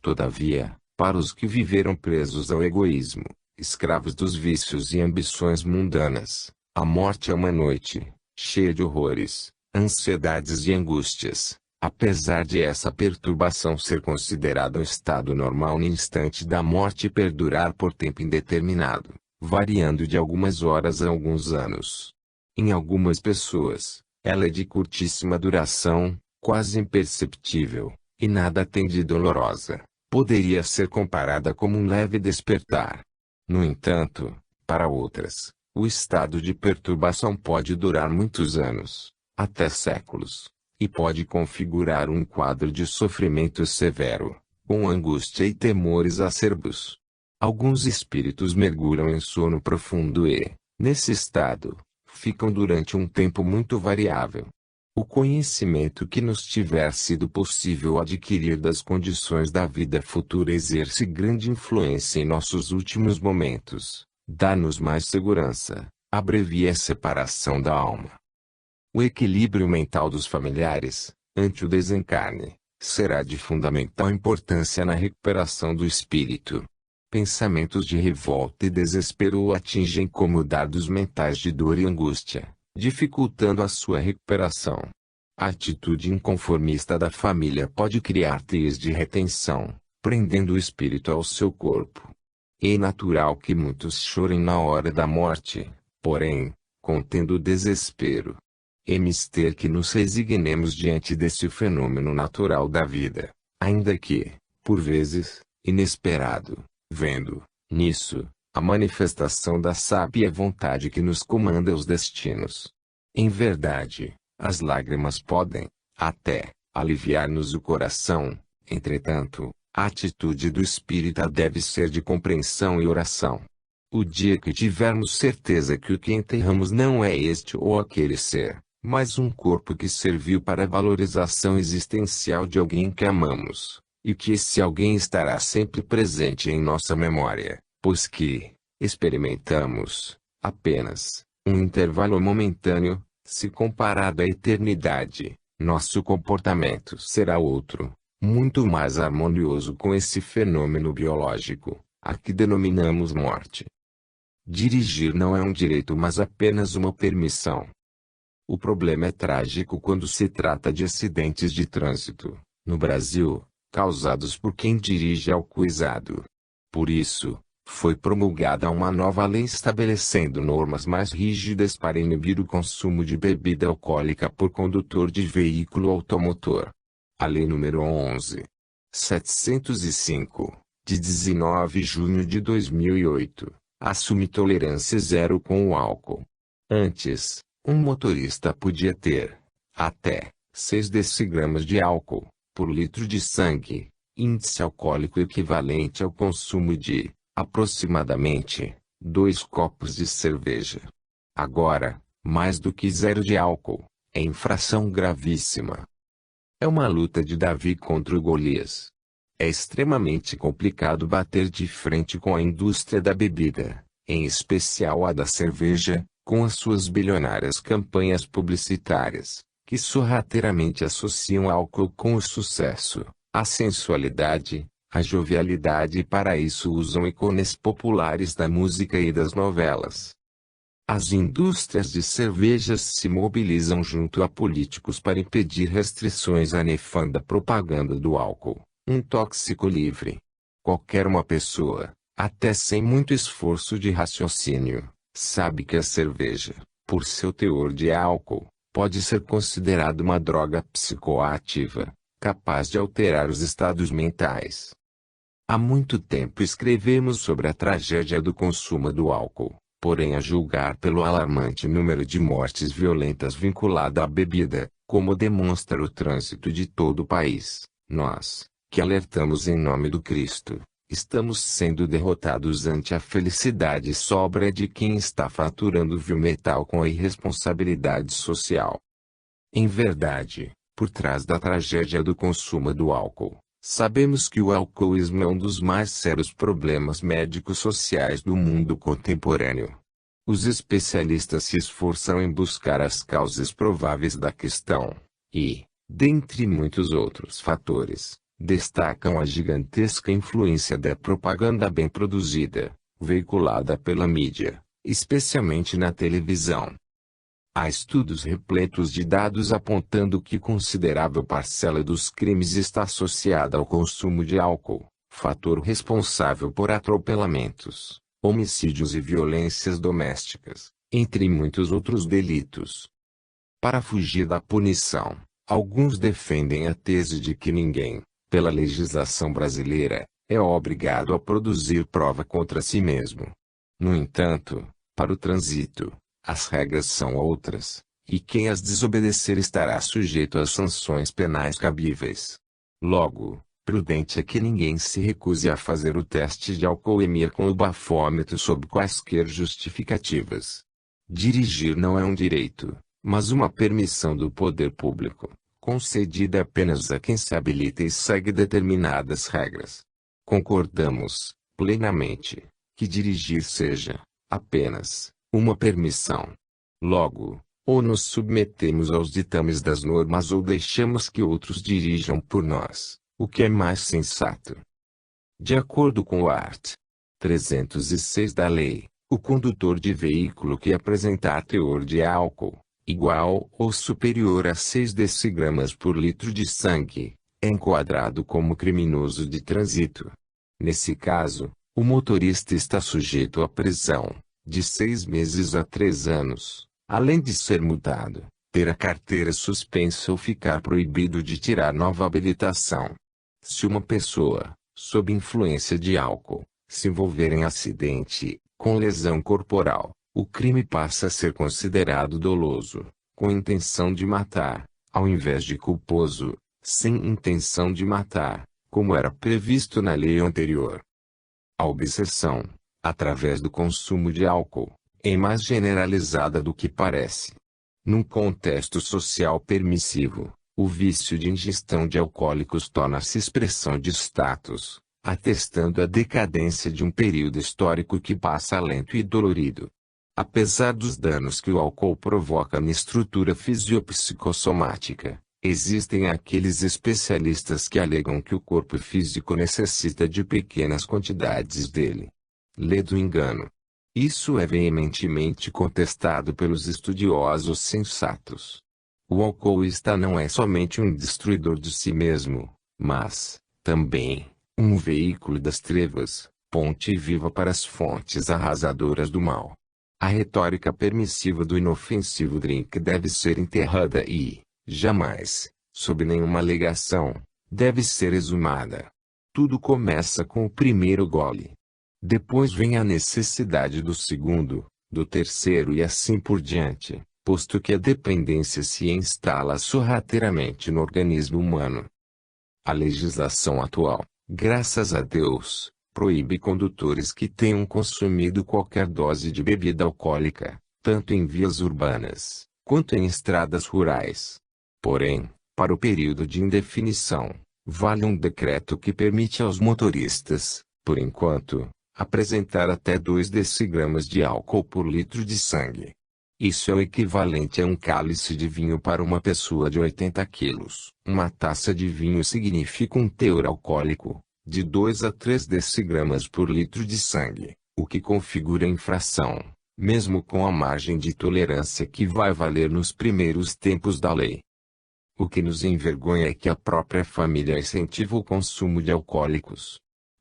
Todavia, para os que viveram presos ao egoísmo, escravos dos vícios e ambições mundanas, a morte é uma noite, cheia de horrores, ansiedades e angústias. Apesar de essa perturbação ser considerada um estado normal no instante da morte e perdurar por tempo indeterminado, variando de algumas horas a alguns anos. Em algumas pessoas, ela é de curtíssima duração, quase imperceptível, e nada tem de dolorosa. Poderia ser comparada como um leve despertar. No entanto, para outras, o estado de perturbação pode durar muitos anos, até séculos, e pode configurar um quadro de sofrimento severo, com angústia e temores acerbos. Alguns espíritos mergulham em sono profundo e, nesse estado, ficam durante um tempo muito variável. O conhecimento que nos tiver sido possível adquirir das condições da vida futura exerce grande influência em nossos últimos momentos, dá-nos mais segurança, abrevia a separação da alma. O equilíbrio mental dos familiares, ante o desencarne, será de fundamental importância na recuperação do espírito. Pensamentos de revolta e desespero o atingem como dardos mentais de dor e angústia, dificultando a sua recuperação. A atitude inconformista da família pode criar teias de retenção, prendendo o espírito ao seu corpo. É natural que muitos chorem na hora da morte, porém, contendo o desespero. É mister que nos resignemos diante desse fenômeno natural da vida, ainda que, por vezes, inesperado, vendo, nisso, a manifestação da sábia vontade que nos comanda os destinos. Em verdade, as lágrimas podem, até, aliviar-nos o coração, entretanto, a atitude do espírita deve ser de compreensão e oração. O dia que tivermos certeza que o que enterramos não é este ou aquele ser, mas um corpo que serviu para a valorização existencial de alguém que amamos, e que esse alguém estará sempre presente em nossa memória, pois que, experimentamos, apenas, um intervalo momentâneo, se comparado à eternidade, nosso comportamento será outro, muito mais harmonioso com esse fenômeno biológico, a que denominamos morte. Dirigir não é um direito mas apenas uma permissão. O problema é trágico quando se trata de acidentes de trânsito, no Brasil, causados por quem dirige alcoolizado. Por isso, foi promulgada uma nova lei estabelecendo normas mais rígidas para inibir o consumo de bebida alcoólica por condutor de veículo automotor. A Lei nº 11.705, de 19 de junho de 2008, assume tolerância zero com o álcool. Antes, um motorista podia ter, até, 6 decigramas de álcool, por litro de sangue, índice alcoólico equivalente ao consumo de, aproximadamente, 2 copos de cerveja. Agora, mais do que zero de álcool, é infração gravíssima. É uma luta de Davi contra o Golias. É extremamente complicado bater de frente com a indústria da bebida, em especial a da cerveja, com as suas bilionárias campanhas publicitárias, que sorrateiramente associam álcool com o sucesso, a sensualidade, a jovialidade e para isso usam ícones populares da música e das novelas. As indústrias de cervejas se mobilizam junto a políticos para impedir restrições à nefanda propaganda do álcool, um tóxico livre. Qualquer uma pessoa, até sem muito esforço de raciocínio, sabe que a cerveja, por seu teor de álcool, pode ser considerada uma droga psicoativa, capaz de alterar os estados mentais. Há muito tempo escrevemos sobre a tragédia do consumo do álcool, porém a julgar pelo alarmante número de mortes violentas vinculada à bebida, como demonstra o trânsito de todo o país, nós, que alertamos em nome do Cristo, estamos sendo derrotados ante a felicidade sóbria de quem está faturando vil metal com a irresponsabilidade social. Em verdade, por trás da tragédia do consumo do álcool, sabemos que o alcoolismo é um dos mais sérios problemas médico-sociais do mundo contemporâneo. Os especialistas se esforçam em buscar as causas prováveis da questão, e, dentre muitos outros fatores, destacam a gigantesca influência da propaganda bem produzida, veiculada pela mídia, especialmente na televisão. Há estudos repletos de dados apontando que considerável parcela dos crimes está associada ao consumo de álcool, fator responsável por atropelamentos, homicídios e violências domésticas, entre muitos outros delitos. Para fugir da punição, alguns defendem a tese de que ninguém, pela legislação brasileira, é obrigado a produzir prova contra si mesmo. No entanto, para o trânsito, as regras são outras, e quem as desobedecer estará sujeito às sanções penais cabíveis. Logo, prudente é que ninguém se recuse a fazer o teste de alcoolemia com o bafômetro sob quaisquer justificativas. Dirigir não é um direito, mas uma permissão do poder público, concedida apenas a quem se habilita e segue determinadas regras. Concordamos, plenamente, que dirigir seja, apenas, uma permissão. Logo, ou nos submetemos aos ditames das normas ou deixamos que outros dirijam por nós, o que é mais sensato. De acordo com o art. 306 da lei, o condutor de veículo que apresentar teor de álcool, igual ou superior a 6 decigramas por litro de sangue, é enquadrado como criminoso de trânsito. Nesse caso, o motorista está sujeito à prisão, de 6 meses a 3 anos, além de ser multado, ter a carteira suspensa ou ficar proibido de tirar nova habilitação. Se uma pessoa, sob influência de álcool, se envolver em acidente, com lesão corporal, o crime passa a ser considerado doloso, com intenção de matar, ao invés de culposo, sem intenção de matar, como era previsto na lei anterior. A obsessão, através do consumo de álcool, é mais generalizada do que parece. Num contexto social permissivo, o vício de ingestão de alcoólicos torna-se expressão de status, atestando a decadência de um período histórico que passa lento e dolorido. Apesar dos danos que o álcool provoca na estrutura fisiopsicossomática, existem aqueles especialistas que alegam que o corpo físico necessita de pequenas quantidades dele. Lê do engano. Isso é veementemente contestado pelos estudiosos sensatos. O alcoolista não é somente um destruidor de si mesmo, mas, também, um veículo das trevas, ponte viva para as fontes arrasadoras do mal. A retórica permissiva do inofensivo drink deve ser enterrada e, jamais, sob nenhuma alegação, deve ser exumada. Tudo começa com o primeiro gole. Depois vem a necessidade do segundo, do terceiro e assim por diante, posto que a dependência se instala sorrateiramente no organismo humano. A legislação atual, graças a Deus, proíbe condutores que tenham consumido qualquer dose de bebida alcoólica, tanto em vias urbanas, quanto em estradas rurais. Porém, para o período de indefinição, vale um decreto que permite aos motoristas, por enquanto, apresentar até 2 decigramas de álcool por litro de sangue. Isso é o equivalente a um cálice de vinho para uma pessoa de 80 quilos. Uma taça de vinho significa um teor alcoólico, de 2 a 3 decigramas por litro de sangue, o que configura infração, mesmo com a margem de tolerância que vai valer nos primeiros tempos da lei. O que nos envergonha é que a própria família incentiva o consumo de alcoólicos.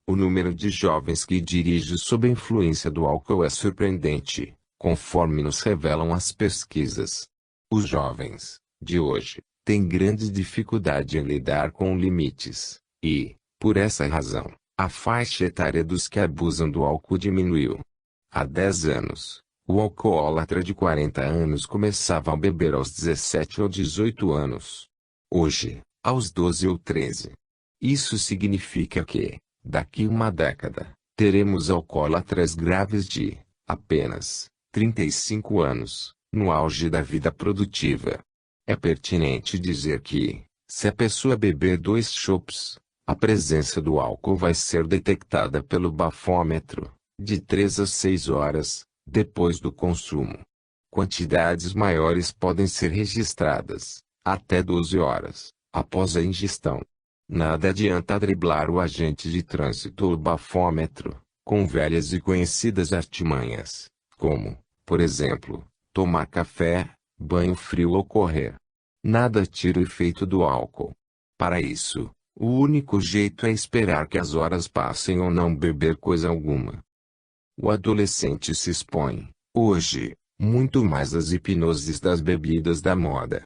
O número de jovens que dirigem sob a influência do álcool é surpreendente, conforme nos revelam as pesquisas. Os jovens, de hoje, têm grande dificuldade em lidar com limites, e, por essa razão, a faixa etária dos que abusam do álcool diminuiu. Há 10 anos, o alcoólatra de 40 anos começava a beber aos 17 ou 18 anos. Hoje, aos 12 ou 13. Isso significa que, daqui uma década, teremos alcoólatras graves de, apenas, 35 anos, no auge da vida produtiva. É pertinente dizer que, se a pessoa beber 2 chopes, a presença do álcool vai ser detectada pelo bafômetro, de 3 a 6 horas, depois do consumo. Quantidades maiores podem ser registradas, até 12 horas, após a ingestão. Nada adianta driblar o agente de trânsito ou bafômetro, com velhas e conhecidas artimanhas, como, por exemplo, tomar café, banho frio ou correr. Nada tira o efeito do álcool. Para isso, o único jeito é esperar que as horas passem ou não beber coisa alguma. O adolescente se expõe, hoje, muito mais às hipnoses das bebidas da moda.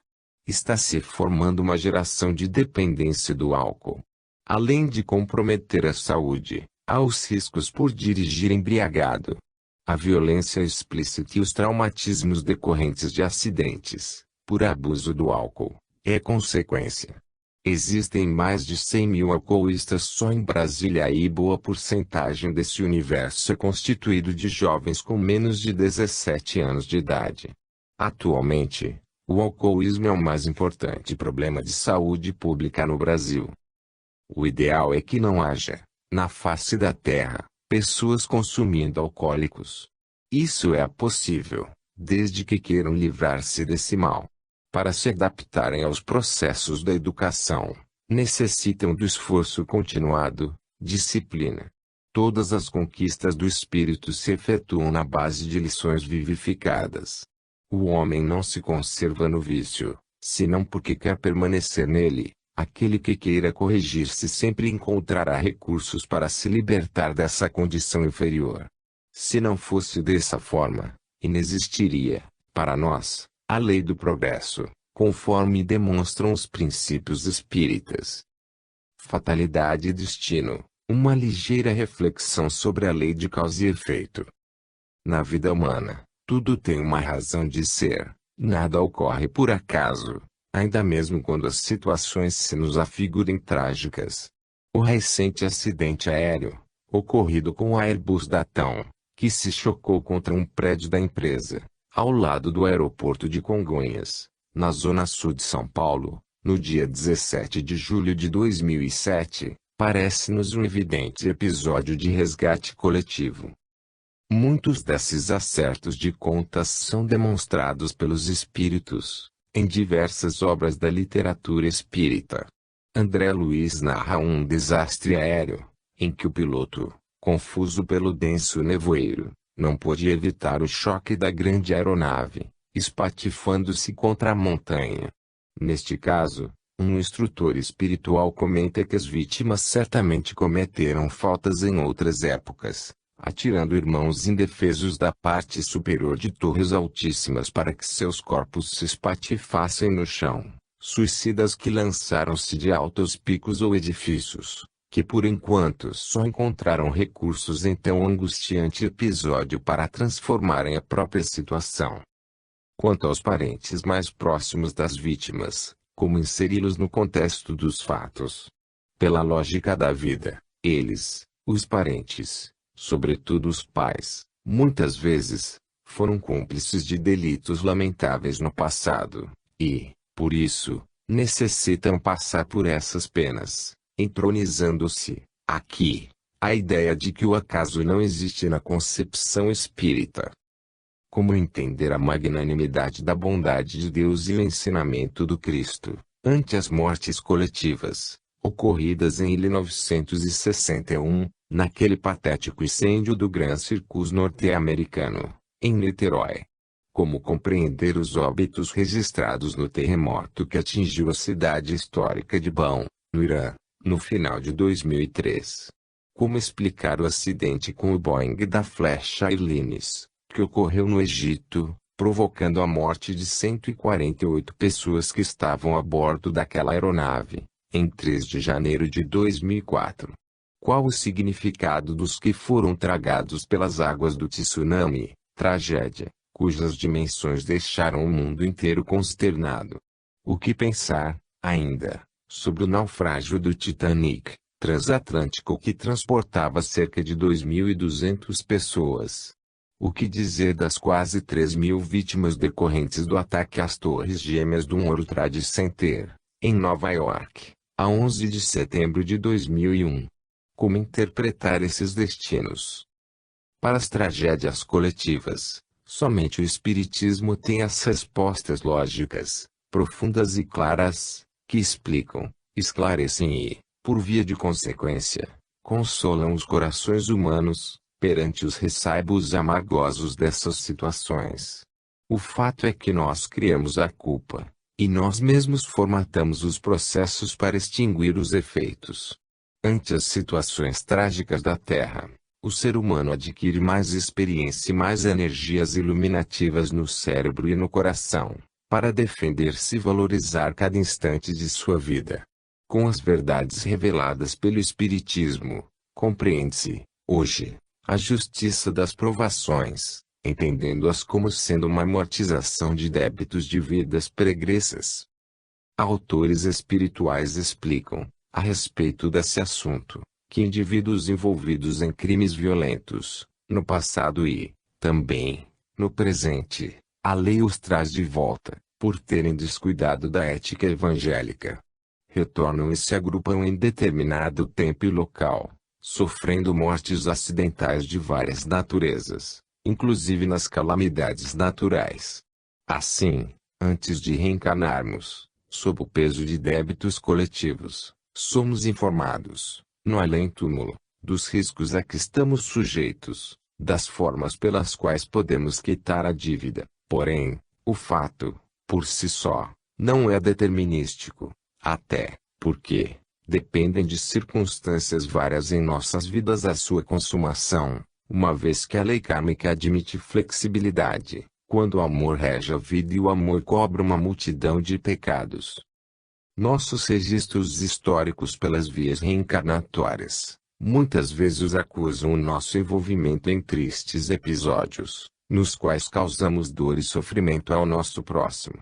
Está se formando uma geração de dependência do álcool. Além de comprometer a saúde, há os riscos por dirigir embriagado. A violência explícita e os traumatismos decorrentes de acidentes, por abuso do álcool, é consequência. Existem mais de 100 mil alcoolistas só em Brasília e boa porcentagem desse universo é constituído de jovens com menos de 17 anos de idade. Atualmente, o alcoolismo é o mais importante problema de saúde pública no Brasil. O ideal é que não haja, na face da terra, pessoas consumindo alcoólicos. Isso é possível, desde que queiram livrar-se desse mal. Para se adaptarem aos processos da educação, necessitam do esforço continuado, disciplina. Todas as conquistas do espírito se efetuam na base de lições vivificadas. O homem não se conserva no vício, senão porque quer permanecer nele. Aquele que queira corrigir-se sempre encontrará recursos para se libertar dessa condição inferior. Se não fosse dessa forma, inexistiria, para nós, a lei do progresso, conforme demonstram os princípios espíritas. Fatalidade e destino, uma ligeira reflexão sobre a lei de causa e efeito. Na vida humana, tudo tem uma razão de ser, nada ocorre por acaso, ainda mesmo quando as situações se nos afigurem trágicas. O recente acidente aéreo, ocorrido com o Airbus da TAM, que se chocou contra um prédio da empresa, ao lado do aeroporto de Congonhas, na zona sul de São Paulo, no dia 17 de julho de 2007, parece-nos um evidente episódio de resgate coletivo. Muitos desses acertos de contas são demonstrados pelos espíritos, em diversas obras da literatura espírita. André Luiz narra um desastre aéreo, em que o piloto, confuso pelo denso nevoeiro, não pôde evitar o choque da grande aeronave, espatifando-se contra a montanha. Neste caso, um instrutor espiritual comenta que as vítimas certamente cometeram faltas em outras épocas, atirando irmãos indefesos da parte superior de torres altíssimas para que seus corpos se espatifassem no chão, suicidas que lançaram-se de altos picos ou edifícios, que por enquanto só encontraram recursos em tão angustiante episódio para transformarem a própria situação. Quanto aos parentes mais próximos das vítimas, como inseri-los no contexto dos fatos? Pela lógica da vida, eles, os parentes, sobretudo os pais, muitas vezes, foram cúmplices de delitos lamentáveis no passado, e, por isso, necessitam passar por essas penas, entronizando-se, aqui, a ideia de que o acaso não existe na concepção espírita. Como entender a magnanimidade da bondade de Deus e o ensinamento do Cristo, ante as mortes coletivas, ocorridas em 1961, naquele patético incêndio do Gran Circus norte-americano, em Niterói? Como compreender os óbitos registrados no terremoto que atingiu a cidade histórica de Bam, no Irã, no final de 2003? Como explicar o acidente com o Boeing da Flash Airlines, que ocorreu no Egito, provocando a morte de 148 pessoas que estavam a bordo daquela aeronave, em 3 de janeiro de 2004? Qual o significado dos que foram tragados pelas águas do tsunami, tragédia, cujas dimensões deixaram o mundo inteiro consternado? O que pensar, ainda, sobre o naufrágio do Titanic, transatlântico que transportava cerca de 2.200 pessoas? O que dizer das quase 3.000 vítimas decorrentes do ataque às Torres Gêmeas do World Trade Center, em Nova York, a 11 de setembro de 2001? Como interpretar esses destinos? Para as tragédias coletivas, somente o Espiritismo tem as respostas lógicas, profundas e claras, que explicam, esclarecem e, por via de consequência, consolam os corações humanos, perante os ressaibos amargosos dessas situações. O fato é que nós criamos a culpa, e nós mesmos formatamos os processos para extinguir os efeitos. Ante as situações trágicas da Terra, o ser humano adquire mais experiência e mais energias iluminativas no cérebro e no coração, para defender-se e valorizar cada instante de sua vida. Com as verdades reveladas pelo Espiritismo, compreende-se, hoje, a justiça das provações, entendendo-as como sendo uma amortização de débitos de vidas pregressas. Autores espirituais explicam, a respeito desse assunto, que indivíduos envolvidos em crimes violentos, no passado e, também, no presente, a lei os traz de volta, por terem descuidado da ética evangélica. Retornam e se agrupam em determinado tempo e local, sofrendo mortes acidentais de várias naturezas, inclusive nas calamidades naturais. Assim, antes de reencarnarmos, sob o peso de débitos coletivos, somos informados, no além-túmulo, dos riscos a que estamos sujeitos, das formas pelas quais podemos quitar a dívida. Porém, o fato, por si só, não é determinístico, até porque dependem de circunstâncias várias em nossas vidas a sua consumação, uma vez que a lei kármica admite flexibilidade, quando o amor rege a vida e o amor cobra uma multidão de pecados. Nossos registros históricos pelas vias reencarnatórias, muitas vezes acusam o nosso envolvimento em tristes episódios, nos quais causamos dor e sofrimento ao nosso próximo.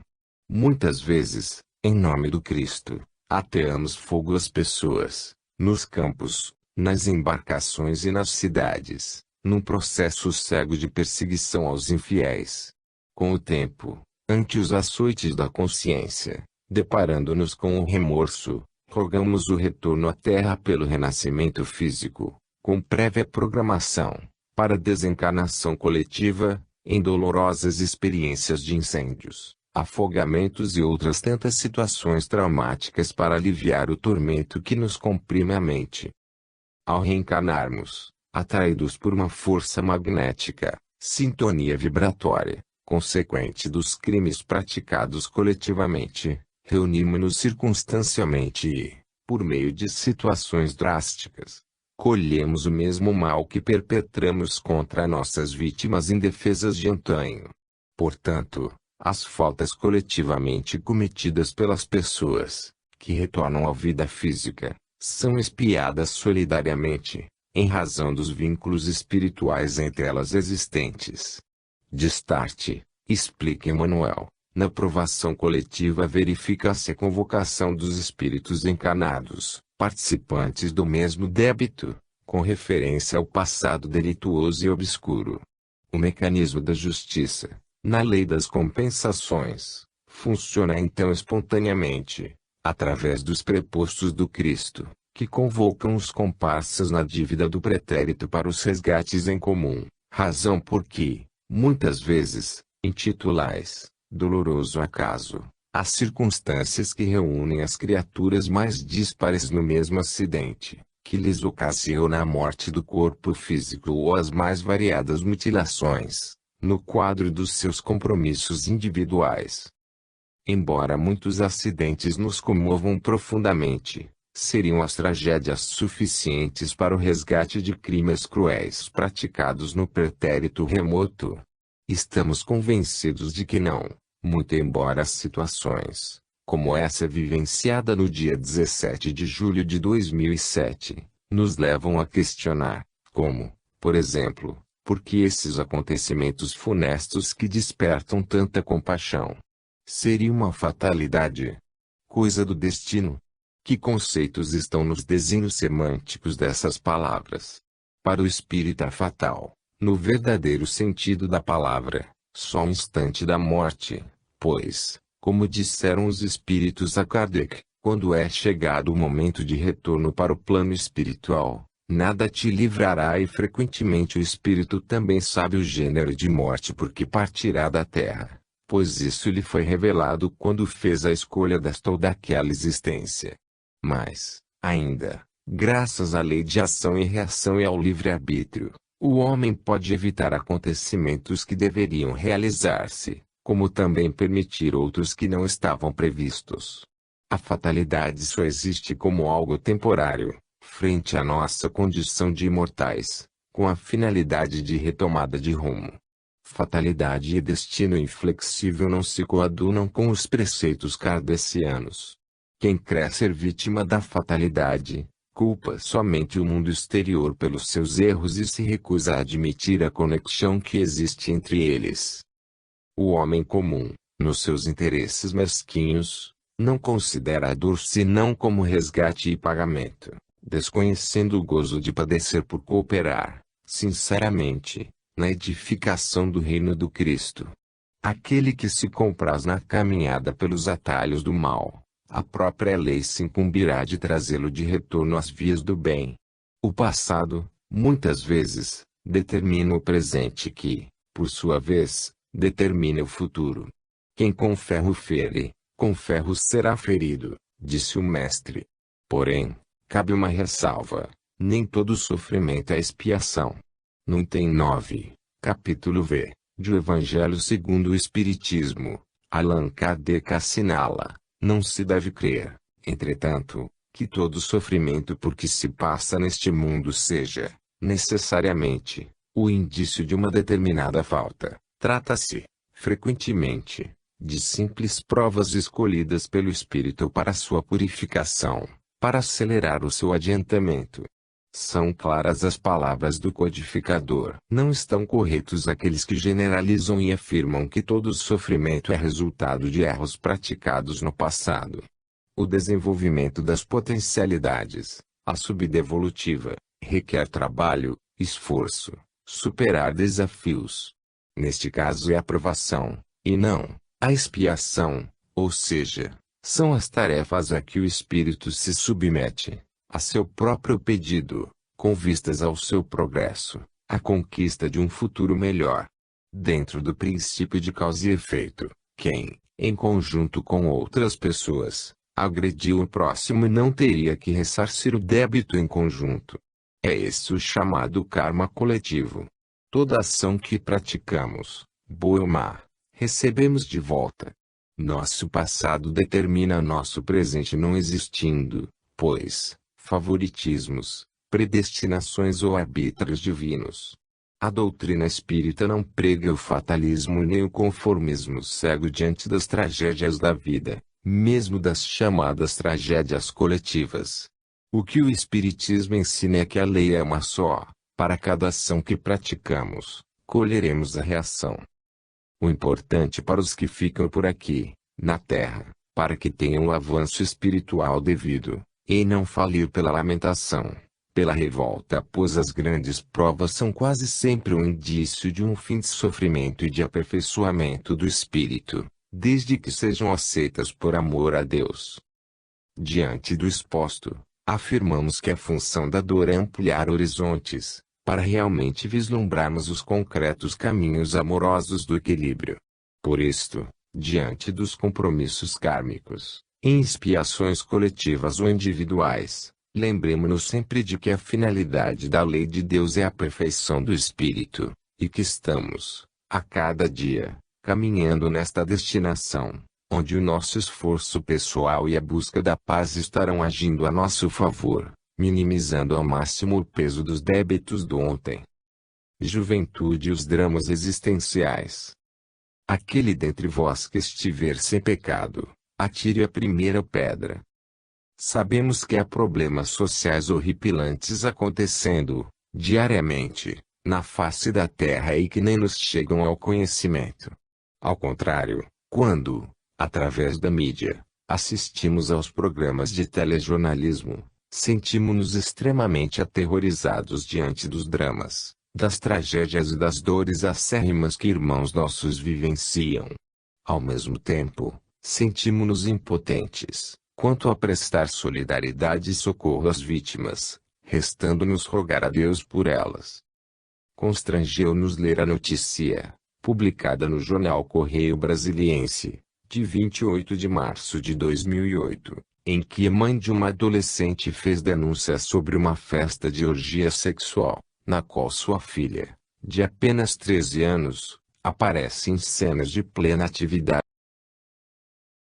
Muitas vezes, em nome do Cristo, ateamos fogo às pessoas, nos campos, nas embarcações e nas cidades, num processo cego de perseguição aos infiéis. Com o tempo, ante os açoites da consciência, deparando-nos com o remorso, rogamos o retorno à Terra pelo renascimento físico, com prévia programação, para desencarnação coletiva, em dolorosas experiências de incêndios, afogamentos e outras tantas situações traumáticas para aliviar o tormento que nos comprime a mente. Ao reencarnarmos, atraídos por uma força magnética, sintonia vibratória, consequente dos crimes praticados coletivamente, reunimos-nos circunstancialmente e, por meio de situações drásticas, colhemos o mesmo mal que perpetramos contra nossas vítimas indefesas de antanho. Portanto, as faltas coletivamente cometidas pelas pessoas, que retornam à vida física, são expiadas solidariamente, em razão dos vínculos espirituais entre elas existentes. Destarte, explica Emmanuel, na provação coletiva verifica-se a convocação dos espíritos encarnados, participantes do mesmo débito, com referência ao passado delituoso e obscuro. O mecanismo da justiça, na lei das compensações, funciona então espontaneamente, através dos prepostos do Cristo, que convocam os comparsas na dívida do pretérito para os resgates em comum, razão por que, muitas vezes, intitulais, doloroso acaso, as circunstâncias que reúnem as criaturas mais díspares no mesmo acidente, que lhes ocasiona a morte do corpo físico ou as mais variadas mutilações, no quadro dos seus compromissos individuais. Embora muitos acidentes nos comovam profundamente, seriam as tragédias suficientes para o resgate de crimes cruéis praticados no pretérito remoto. Estamos convencidos de que não, muito embora as situações, como essa vivenciada no dia 17 de julho de 2007, nos levam a questionar, como, por exemplo, por que esses acontecimentos funestos que despertam tanta compaixão? Seria uma fatalidade? Coisa do destino? Que conceitos estão nos desenhos semânticos dessas palavras? Para o espírita fatal, no verdadeiro sentido da palavra, só um instante da morte, pois, como disseram os espíritos a Kardec, quando é chegado o momento de retorno para o plano espiritual, nada te livrará, e frequentemente o espírito também sabe o gênero de morte porque partirá da terra, pois isso lhe foi revelado quando fez a escolha desta ou daquela existência. Mas, ainda, graças à lei de ação e reação e ao livre-arbítrio, o homem pode evitar acontecimentos que deveriam realizar-se, como também permitir outros que não estavam previstos. A fatalidade só existe como algo temporário, frente à nossa condição de imortais, com a finalidade de retomada de rumo. Fatalidade e destino inflexível não se coadunam com os preceitos kardecianos. Quem crê ser vítima da fatalidade, culpa somente o mundo exterior pelos seus erros e se recusa a admitir a conexão que existe entre eles. O homem comum, nos seus interesses mesquinhos, não considera a dor senão como resgate e pagamento, desconhecendo o gozo de padecer por cooperar, sinceramente, na edificação do reino do Cristo. Aquele que se compraz na caminhada pelos atalhos do mal, a própria lei se incumbirá de trazê-lo de retorno às vias do bem. O passado, muitas vezes, determina o presente que, por sua vez, determina o futuro. Quem com ferro fere, com ferro será ferido, disse o mestre. Porém, cabe uma ressalva: nem todo sofrimento é expiação. No item 9, capítulo V, de O Evangelho segundo o Espiritismo, Allan Kardec assinala: não se deve crer, entretanto, que todo sofrimento por que se passa neste mundo seja, necessariamente, o indício de uma determinada falta. Trata-se, frequentemente, de simples provas escolhidas pelo Espírito para sua purificação, para acelerar o seu adiantamento. São claras as palavras do codificador. Não estão corretos aqueles que generalizam e afirmam que todo sofrimento é resultado de erros praticados no passado. O desenvolvimento das potencialidades, a subida evolutiva, requer trabalho, esforço, superar desafios. Neste caso é a provação, e não a expiação, ou seja, são as tarefas a que o espírito se submete, a seu próprio pedido, com vistas ao seu progresso, à conquista de um futuro melhor. Dentro do princípio de causa e efeito, quem, em conjunto com outras pessoas, agrediu o próximo não teria que ressarcir o débito em conjunto. É esse o chamado karma coletivo. Toda ação que praticamos, boa ou má, recebemos de volta. Nosso passado determina nosso presente não existindo, pois, favoritismos, predestinações ou arbítrios divinos. A doutrina espírita não prega o fatalismo nem o conformismo cego diante das tragédias da vida, mesmo das chamadas tragédias coletivas. O que o espiritismo ensina é que a lei é uma só. Para cada ação que praticamos, colheremos a reação. O importante para os que ficam por aqui, na Terra, para que tenham o avanço espiritual devido, e não falir pela lamentação, pela revolta, pois as grandes provas são quase sempre um indício de um fim de sofrimento e de aperfeiçoamento do espírito, desde que sejam aceitas por amor a Deus. Diante do exposto, afirmamos que a função da dor é ampliar horizontes, para realmente vislumbrarmos os concretos caminhos amorosos do equilíbrio. Por isto, diante dos compromissos kármicos, em expiações coletivas ou individuais, lembremos-nos sempre de que a finalidade da lei de Deus é a perfeição do espírito, e que estamos, a cada dia, caminhando nesta destinação, onde o nosso esforço pessoal e a busca da paz estarão agindo a nosso favor, minimizando ao máximo o peso dos débitos do ontem. Juventude e os dramas existenciais. Aquele dentre vós que estiver sem pecado, atire a primeira pedra. Sabemos que há problemas sociais horripilantes acontecendo, diariamente, na face da terra e que nem nos chegam ao conhecimento. Ao contrário, quando, através da mídia, assistimos aos programas de telejornalismo, sentimos-nos extremamente aterrorizados diante dos dramas, das tragédias e das dores acérrimas que irmãos nossos vivenciam. Ao mesmo tempo, sentimos-nos impotentes, quanto a prestar solidariedade e socorro às vítimas, restando-nos rogar a Deus por elas. Constrangeu-nos ler a notícia, publicada no jornal Correio Brasiliense, de 28 de março de 2008, em que a mãe de uma adolescente fez denúncia sobre uma festa de orgia sexual, na qual sua filha, de apenas 13 anos, aparece em cenas de plena atividade.